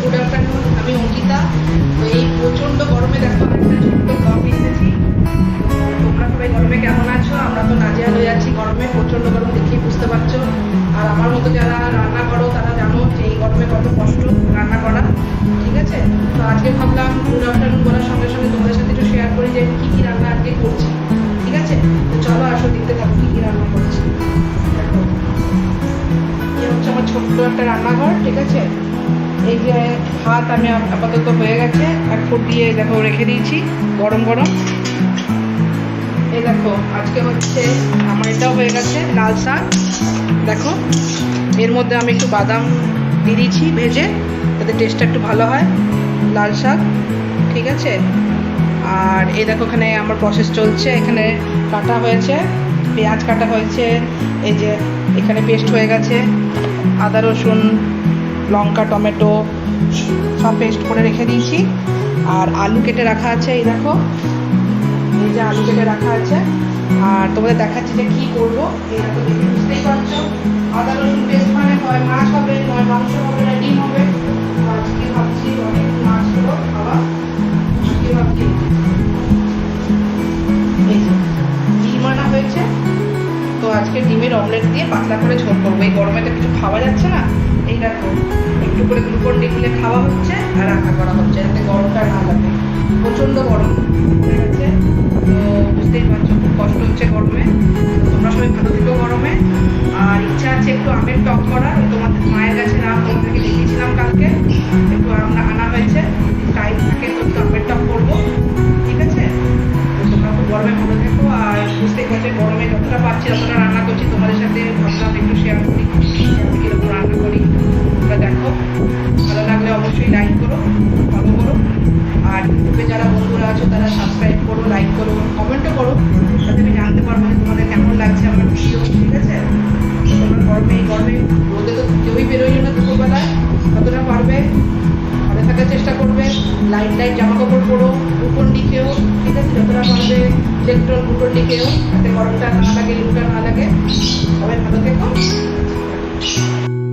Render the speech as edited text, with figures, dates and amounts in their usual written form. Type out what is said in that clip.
Good afternoon, আমি অঙ্কিতা। তো এই প্রচণ্ড গরমে দেখো একটা ছোট্ট ব্লগ এসেছি। তোমরা সবাই গরমে কেমন আছো? আমরা তো নাজেহাল হয়ে যাচ্ছি গরমে, প্রচণ্ড গরম দেখেই বুঝতে পারছো। আর আমার মতো যারা রান্না করো তারা জানো যে এই গরমে কত কষ্ট রান্না করা, ঠিক আছে? তো আজকে ভাবলাম গুড আফটারনুন বলার সঙ্গে সঙ্গে তোমাদের সাথে একটু শেয়ার করি যে কী কী রান্না আজকে করছি, ঠিক আছে? তো চলো আসো, দেখতে থাকো কী কী রান্না করছি। দেখো, এই হচ্ছে আমার ছোট্ট একটা রান্নাঘর, ঠিক আছে? এই যে ভাত আমি আপাতত হয়ে গেছে, এক ফুট দিয়ে দেখো রেখে দিয়েছি গরম গরম। এই দেখো আজকে হচ্ছে আমার এটাও হয়ে গেছে লাল শাক। দেখো এর মধ্যে আমি একটু বাদাম দিয়ে দিয়েছি ভেজে, যাতে টেস্টটা একটু ভালো হয়। লাল শাক, ঠিক আছে? আর এই দেখো এখানে আমার প্রসেস চলছে, এখানে কাটা হয়েছে, পেঁয়াজ কাটা হয়েছে, এই যে এখানে পেস্ট হয়ে গেছে, আদা রসুন লঙ্কা টমেটো সব পেস্ট করে রেখে দিয়েছি। আর আলু কেটে রাখা আছে, এই দেখো এই যে আলু কেটে রাখা আছে। আর তোমাদের দেখাচ্ছি যে কী করবো, এই দেখো দেখে বুঝতেই পারছো। আদা রসুন পেস্ট মানে হয় মাছ হবে, নয় মাংস হবে, না ডিম হবে। আজকে ভাবছি অনেক মাছ হলো খাওয়া, আজকে ভাবছি এই যে ডিম আনা হয়েছে, তো আজকে ডিমের অমলেট দিয়ে পাতলা করে ঝোল করবো। এই গরমে তো কিছু খাওয়া যাচ্ছে না, এই দেখো একটু করে গ্লুকন ডি মিলে খাওয়া হচ্ছে আর রান্না করা হচ্ছে, যাতে গরমটা না লাগে। প্রচণ্ড গরম হয়ে গেছে, তো বুঝতেই পারছো খুব কষ্ট হচ্ছে গরমে। তোমরা সবাই ভালো থেকো গরমে। আর ইচ্ছা আছে একটু আমের টক করার, তোমাদের মায়ের কাছে নাম তোমাদেরকে দেখিয়েছিলাম কালকে, একটু আমরা আনা হয়েছে, টাইম থাকে তো একটু আমের টক করবো, ঠিক আছে? তো তোমরা খুব গরমে ভালো থেকো। আর বুঝতেই পারছো গরমে যতটা পারছি ততটা রান্না করছি, তোমাদের সাথে ভাবলাম একটু শেয়ার করি কীরকম রান্না করি। তোমরা দেখো, ভালো লাগলে অবশ্যই লাইক করো, ফলো করো। আর ইউটিউবে যারা বন্ধুরা আছো তারা সাবস্ক্রাইব করো, লাইক করো, কমেন্টও করো, যাতে আমি জানতে পারবো যে তোমাদের কেমন লাগছে আমার ভিডিও, ঠিক আছে? তোমরা গরমে এই গরমে রোদে তো কেউই বেরোই না দুপুরবেলায়, যতটা পারবে ঘরে থাকার চেষ্টা করবে। লাইট লাইট জামা কাপড় পরো, গ্লুকন ডি খেও, ঠিক আছে? যতটা পারবে ইলেকট্রল গ্লুকন ডি খেও, যাতে গরমটা না লাগে, লুটা না লাগে। সবাই ভালো থেকো।